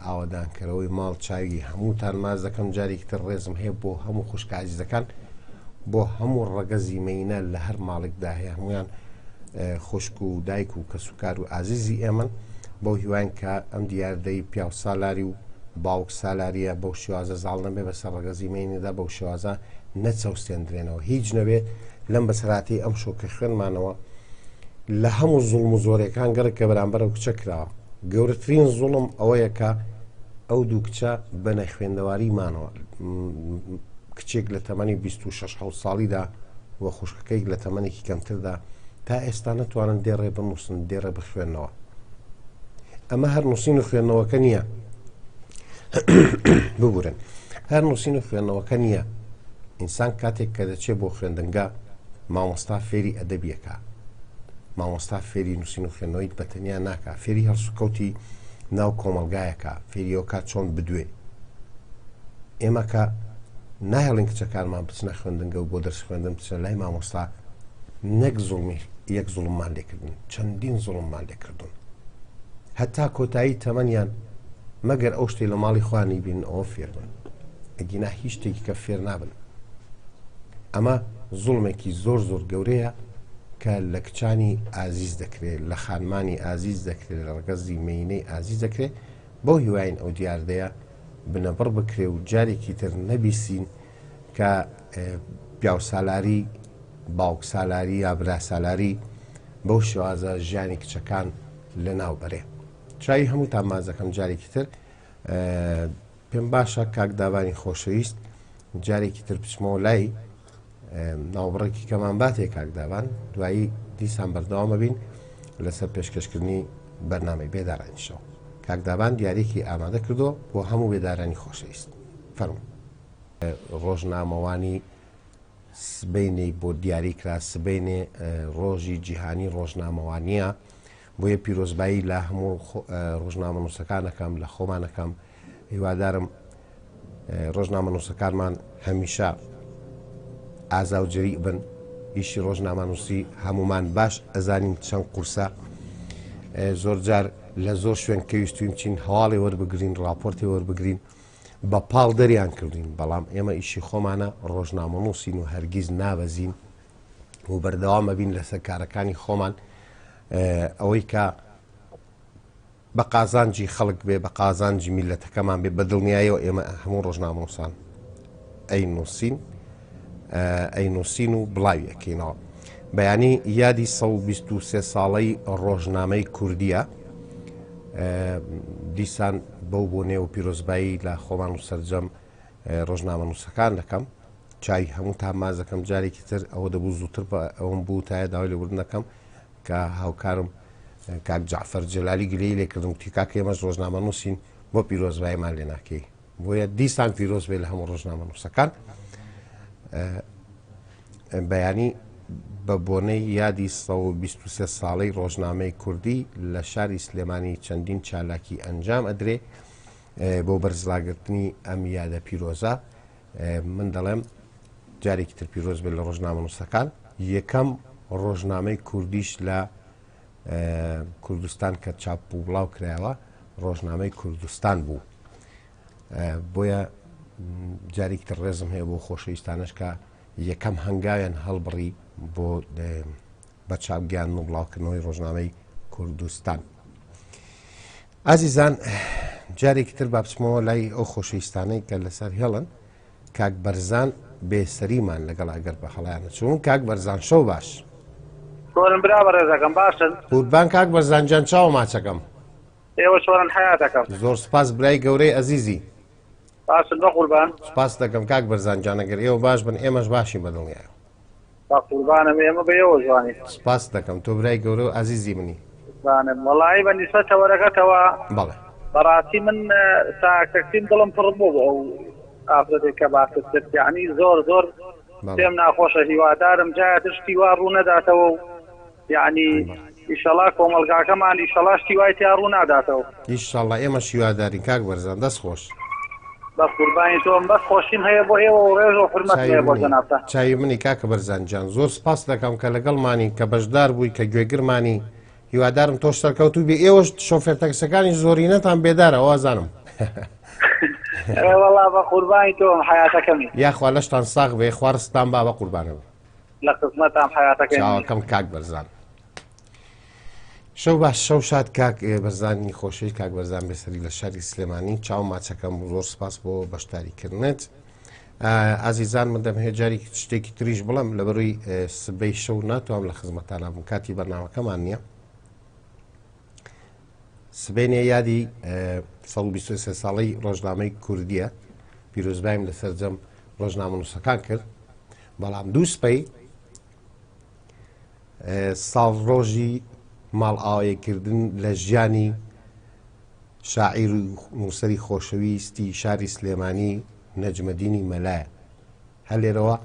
ئاوەدانکەرەوەی ماڵ چاوی هەمووتان ماز دەکەم جارێکی تر ڕێزم هەیە بۆ هەموو خوشک عەزیزەکان بۆ هەموو ڕەگەزیمەینە لە هەر ماڵێکدا هەیە هەمویان خوشک و دایک و کەسوکار و ئازیزی ئێمن بۆ هیوان کە ئەم دیاردەی پیاو سالاری و باوک سالاریە بەو شێوازە زاڵ نەبێ بەسەر ڕەگەزیمەینەدا بەو شێوازە نەچەوستێنرێنەوە هیچ نەبێ لەم بەسەراتی ئەم شۆکە خوێنمانەوە لە هەموو زوڵم و زۆرەکان گەڕێک کە بەرامبەر و کچە کراوە گەورەترین زوڵم ئەوەیە کە ئەو دوو کچە بەنە خوێندەواری مانەوە کچێک لە تەمەنی 26 ساڵیدا وە خوشکەکەیك لە تەمەنێکی کەمتردا تا ئێستا نەتوانن دێڕێ بنووسن دێڕێ بخوێنەوە. ئەمە هەر نووسین و خوێندنەوەکە نییە ببورن هەر نووسین و خوێندنەوەکە نییە. ئینسان کاتێک کە دەچێت بۆ خوێندنگا مامۆستا فێری ئەدەبیەکە، مامۆستا فێری نووسین و خوێندنەوەی بەتەنیا ناکە، فێری هەڵسوکەوتی ناو کۆمەلگایەکە، فێریەوەکە چۆن بدوێ. ئێمە کە ناهێڵین کچەکانمان بچنە خوێندنگە و بۆ دەرس خوێندن بچنە لای مامۆستا نەک زوڵمی یەک زوڵممان لێکردن، چەندین زوڵممان لێکردون، هەتا کۆتایی تەمەنیان مەگەر ئەو شتێ لە ماڵی خوانی بین ئەوە فێر بن، ئەگینا هیچ شتێکی کە فێر نابن. ئەمە زوڵمێکی زۆر زۆر گەورەیە کە لە کچانی ئازیز دەکرێت، لە خانمانی ئازیز دەکرێت، لە ڕگەزی مینەی ئازیز دەکرێت. بۆ هیواین ئەو دیاردەیە بنەبڕ بکرێ و جارێکی تر نەبیسین کە پیاوسالاری باوک سالاری یا برا سالاری بەو شێوازە ژیانی کچەکان لە ناو بەرێ. چای هەمووتان مازەکەم جارێکی تر پێم باشە کاک داوانی خۆشەویست جارێکی تر بچمەوە لای ناوبڕێکی کەمان باتێ کاک داوان دوایی دیسان بەردەوامە بین لەسەر پێشکەشکردنی بەرنامەی بێدارانیشەوە. کاک داوان دیارێکی ئامادە کردو بۆ هەموو بێدارانی خۆشەویست. فەرموو. ڕۆژنامەوانی سبەینەی بۆ دیاری کرا سبەینێ ڕۆژی جیهانی ڕۆژنامەوانیە بۆیە پیرۆزبایی لە هەموو ڕۆژنامە نووسەکانەکەم لە خۆمانەکەم هیوادارم ڕۆژنامە نووسەکانمان هەمیشە ئازا و جەریء بن. ئیشی ڕۆژنامە نووسی هەمومان باش ئەزانین چەند قورسە زۆر جار لە زۆر شوێن کەویستوین چین هەواڵی وەربگرین ڕاپۆرتی وەربگرین بە پاڵ دەریان کردین، بەڵام ئێمە ئیشی خۆمانە ڕۆژنامە نووسین و هەرگیز نابەزین و بەردەوامە بین لەسەر کارەکانی خۆمان ئەوەی کە بە قازانجی خەڵک بێ بە قازانجی میلەتەکەمان بێ بە دڵنیاییەوە ئێمە هەموو ڕۆژنامە نووسان ئەی نووسین و بڵاوی ئەکەینەوە. بەیانی یادی 123 ساڵەی ڕۆژنامەی کوردیە دیسان بەو بۆ نێو پیرۆزبایی لە خۆمان و سەرجەم ڕۆژنامە نووسەکان دەکەم. چای هەموو تا مازەکەم جارێکی تر ئەوە دەبوو زووتر ئەوم بوو تایە داوای لێبوردنەکەم کە هاوکارم کاک جعفەر جەلالی گلەی لێکردم وتی کاکە ئێمەش ڕۆژنامە نووسین بۆ پیرۆزباییمان لێ ناکەی، بۆیە دیسان پیرۆز بێ لە هەموو ڕۆژنامە نووسەکان. بەیانی بە بۆنەی یادی 123 ساڵەی ڕۆژنامەی کوردی لە شاری سلێمانی چەندین چالاکی ئەنجام ئەدرێ بۆ بەرزڵاگرتنی ئەم یادە پیرۆزە. من دەڵێم جارێکی تر پیرۆز بێت لە ڕۆژنامە نووسەکان. یەکەم ڕۆژنامەی کوردیش لە کوردستان کە چاپ و بڵاو کرایەوە ڕۆژنامەی کوردستان بوو. بۆیە جارێکی تر ڕێزم هەیە بۆ خۆشەویستانش کە یەکەم هەنگاویان هەڵبڕی بۆ بە چاپگیان و بڵاوکردنەوەی ڕۆژنامەی کوردستان. ئازیزان جارێکی تر با بچمەوە لای ئەو خۆشەویستانەی کە لەسەر هێڵن. کاک بەرزان بێسەریمان لەگەڵ ئەگەر بە هەڵیانە چون کاک بەرزان شەو باش. چۆن برا بەڕێزەکەم باشن؟ قوربان کاک بەرزانجان چاوە ماچەکەم. ئێوە چۆن حیاتەکەم؟ زۆر سپاس برای گەورەی ئەزیزی. باشن بە قوربان. سپاس دەکەم کاک بەرزانجان ئەگەر ئێوە باش بن ئێمەش باشین بەدڵنیایە. با قوربانم ئێمە بە ئێوە جوانی. سپاس دەکەم تۆ برای گەورە و ئەزیزی منی. بانم وەڵی بە نیسبەت تەوەرەکەتەوە بەڵێ بەڕاستی من ساکەکتیم دڵم پڕ بوو ئەو ئافرەتێک کە باست کرد یعنی زۆر زۆر پێم ناخۆشە هیوادارم جایە شتی وا ڕوو نەداتەوە و یعنی ئیشەڵا کۆمەلگاکەمان ئیشەڵا شتی وای تیا ڕوو ناداتەوە. ئیشەڵا ئێمە هیوادارین کاک بەرزان دەست خۆش. بە قوربانی تۆم بەس خۆشیم هەیە بۆ ئێوە و ڕێژ و حورمەت هەیە بۆ جەنابتە. چاوی منی کاکە بەرزانجان زۆر سپاس دەکەم کە لەگەڵمانی کە بەشدار بووی کە گوێگرمانی. هیوادارم تۆ سەرکەوتوو بێ ئێوەش شۆفێر تەکسەکانی زۆرینەتان بێدارە ئەوازانم. وەڵا بە قوربانی تۆم حیاتەکەمی یاخوا لەشتان ساغ بێ خوارستان با بە قوربانەوە لە قسمەتام حیاتەکەمی چاوەکەم کاک بەرزان. شەو باش شەو شاد کاک بەرزانی خۆشەی کاک بەرزان بێسەری لە شاری سلێمانی چاو ماچەکەم زۆر سپاس بۆ بەشداریکردنت. ئازیزان من دەمهەیە جاری شتێکی تریش بڵم لەبەرووی سبەی شەو ناتوانم لە خزمەتانە بم کاتی بەرنامەکەمان نییە. سبێنێ یادی 123 ساڵی ڕۆژنامەی کوردیە پیرۆزبایم لە سەرجەم ڕۆژنامە نووسەکان کرد بەڵام دوو سپەی ساڵ ڕۆژی ماڵ ئاوایەکردن لە ژیانی شاعیر و نووسەری خۆشەویستی شاری سلێمانی نەجمەدینی مەلایە هەر لێرەوە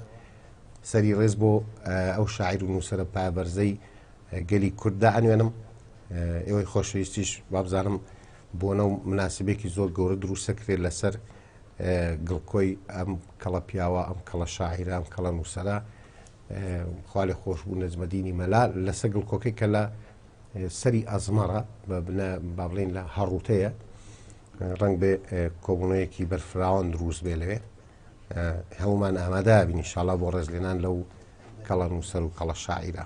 سەری ڕێز بۆ ئەو شاعیر و نووسەرە پایبەرزەی گەلی کورددا ئەنوێنم ئێوەی خۆشەویستیش وابزانم بۆنە و مناسبێکی زۆر گەورە دروستە کرێت لەسەر گڵکۆی ئەم کەڵە پیاوە ئەم کەڵە شاعیرە ئەم کەڵە نووسەرە خوا لێ خۆش بوو نەجمەدینی مەلا لەسەر گڵکۆکەی کە لە سەری ئەزمەڕە با بڵێن لە هەڕووتەیە ڕەنگ بێ کۆبوونەیەکی بەرفراوان دروست بێ لەوێ هەمومان ئامادە بین ئینشاڵڵا بۆ ڕێزلێنان لەو کەڵە نووسەر و کەڵە شاعیرە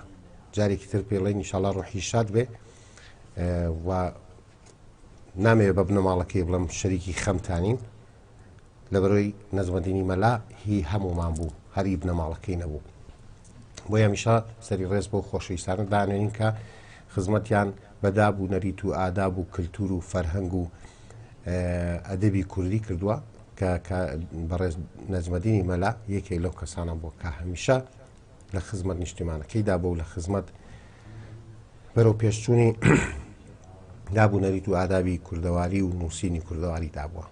جارێکی تر پێڵێن ئینشاڵڵا ڕۆحی شاد بێ و نامەوێ بە بنەماڵەکەی بڵم شەریکی خەمتانین لەبەرەوەی نەجمەدینی مەلا هی هەمومان بوو هەری بنەماڵەکەی نەبوو بۆ هەمیشە سەری ڕێز بۆ خۆشەویستانە دانوێنین کە خزمەتیان بەدابوو نەریت و ئاداب و کللتور و فەرهەنگ و ئەدەبی کوردی کردووە کە بەڕێز نەجمەدینی مەلا یەکێک لەو کەسانە بۆ کە هەمیشە لە خزمەت نیشتیمانەکەیدا بۆ و لە خزمەت بەرەو پێشچوونی دابوو نەریت و ئادابی کوردەواری و نووسینی کوردەواری دابووە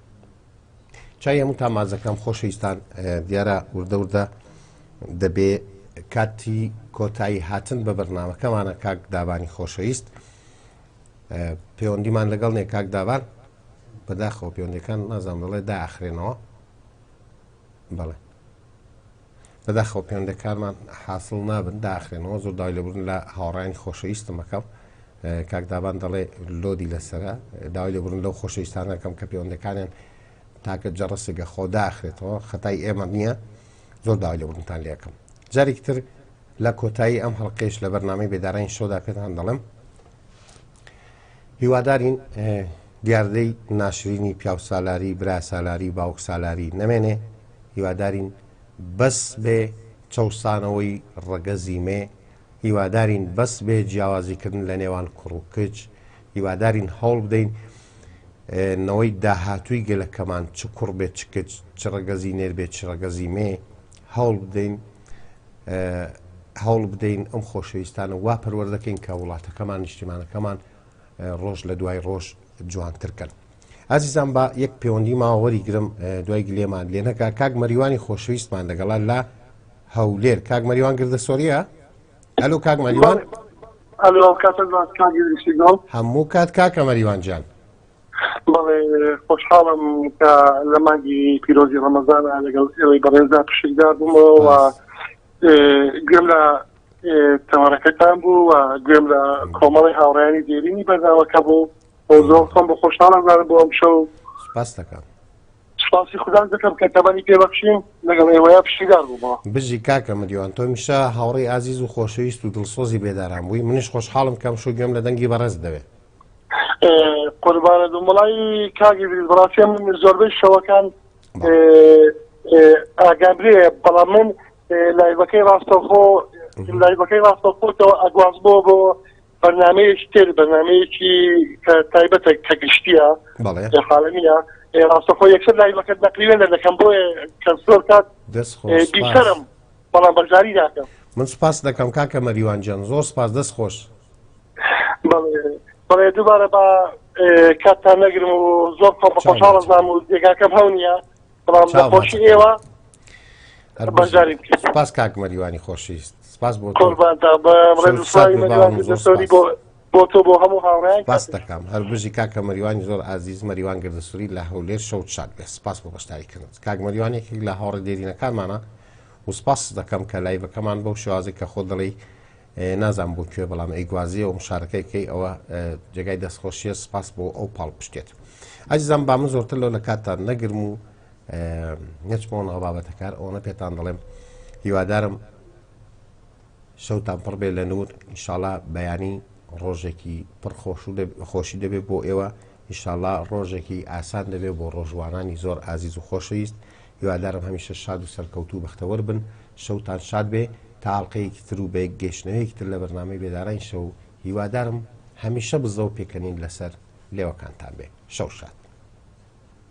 چای هەموو تامازەکەم خۆشەویستان دیارە وردە دەبێ کاتی کۆتایی هاتن بە بەرنامەکەمانە کاک دابانی خۆشەویست پەیوەندیمان لەگەڵ نێ کاک دابان بەداخەوە پەیوەندەکان نازانم دەڵێ داخرێنەوە بەڵێ بەداخەوە پەیوەندەکانمان حاصل نابن داخرێنەوە زۆر داوای لەبوون لە هاوڕانی خۆشەویستم ئەەکەم کاک دابان دەڵێ لۆدی لەسرە داوای لەبوون لەو خۆشەویستانەکەم کە پەیوەندەکانیان تاکە جەڕەسێگە خۆ داخرێتەوە خەتای ئێمە نییە زۆر داوای لەبوونتان لێەکەم جارێکی تر لە کۆتایی ئەم هەڵقێش لە بەرنامەی بێدارانی شۆدا پێتان دەڵێم هیوادارین دیاردەی ناشرینی پیاو سالاری برا سالاری باوک سالاری نەمێنێ هیوادارین بەس بێ چەوسانەوەی ڕەگەزی مێ هیوادارین بەس بێ جیاوازیکردن لە نێوان کوڕ و کچ هیوادارین هەوڵ بدەین نەوەی داهاتووی گەلەکەمان چ کوڕ بێت چ کچ چ ڕەگەزی نێر بێت چ ڕەگەزی مێ هەوڵ بدەین ئەم خۆشەویستانە وا پەروەردەکەین کە وڵاتەکەمان نیشتیمانەکەمان ڕۆژ لە دوای ڕۆژ جوانترکەن ئازیزان بە یەک پەیوەندی ماوەری گرم دوای گلێمان لێنەکە کاک مەریوانی خۆشەویستمان لەگەڵا لە هەولێر کاک مەریوان گردە سۆریە ئەلۆ کاک مەریوان هەموو کات کاکە مەریوان جان بەڵێ خۆشحاڵم کە لە مانگی پیرۆزی ڕەمەزانە لەگەڵ ئێوەی بەڕێزدا پشتیدار بوومەوە و گوێم لە تەمەرەکەتان بوو و گوێم لە کۆمەڵی هاوڕێیانی دێرینی بەرداوەکە بوو بۆ زۆر خۆم بە خۆشحاڵم بۆ ئەم شەو سپاس دەکەم سپاسی خوددان دەکەم کە تەمەنی پێبەخشین لەگەڵ ئێوەیە پشتیدار بوومەوە بژی کاکە مەریوان تۆ میشە هاوڕێی ئازیز و خۆشەویست و دڵسۆزی بێداران بووی منیش خۆشحاڵم کەم شو گوێم لە دەنگی بەڕێز دەوێت قوربانە دوومەڵای کاگی بڕاستی من زۆربەی شەوەکان ئاگامرێ بەڵام من لایڤەکەی ڕاستەوخۆتەوە ئەگواز بۆ بەرنامەیەکی تر بەرنامەیەکی تایبەتە کە گشتیە حاڵەمیە ڕاستەخۆ یەکسەر لایڤەکەت نەقریوێن دەکەم بۆیە کە زۆر کات بیسەرم بەڵام بەرزاری ناکەم من سپاس دەکەم کاکە مەریوان جان زۆر سپاس دەست خۆش بەڵێ دووبارە بە کاتتان نەگرم و زۆر خۆشحاڵ ئەزانم و جێگاکەم هەو نییە بەڵام لە خۆشی ئێوە بەشداریم کرد سپاس کاک مەریوانی خۆشەویست سپاس بۆ قوربانتان بە ڕێزسڵاوی مەریوان گردەسۆری بۆ تۆ بۆ هەموو هاوڕێیان سپاس دەکەم هەر بژی کاکە مەریوانی زۆر ئازیز مەریوان گردەسووری لە هەولێر شەوت شاد بێت سپاس بۆ بەشداریکردن کاک مەریوانێکی لە هاوڕێ دێرینەکانمانە و سپاس دەکەم کە لایڤەکەمان بەو شێوازی کە خۆ دەڵێی نازان بۆ کوێ بەڵام ئەیگوازیە و مشارەکەیکەی ئەوە جێگای دەستخۆشیە سپاس بۆ ئەو پاڵ پشتێت ئەجزان با من زۆرتر لەو لە کاتتان نەگرم و نەچمەوەنەوە بابەتەکار ئەوەنە پێتان دەڵێم هیوادارم شەوتان پڕ بێ لە نور ئینشاڵڵا بەیانی ڕۆژێکی پڕ خۆشی دەبێت بۆ ئێوە ئینشاڵڵا ڕۆژێکی ئاسان دەبێت بۆ ڕۆژوانانی زۆر ئازیز و خۆشەویست هیوادارم هەمیشە شاد و سەرکەوتوو بەختەوەر بن شەوتان شاد بێ تاڵقەیەکی تر و بە گەشتنەوەیەکی تر لە بەرنامەی بێدارانی شەو هیوادارم هەمیشە بزە و پێکەنین لەسەر لێوەکانتان بێ شەو شاد.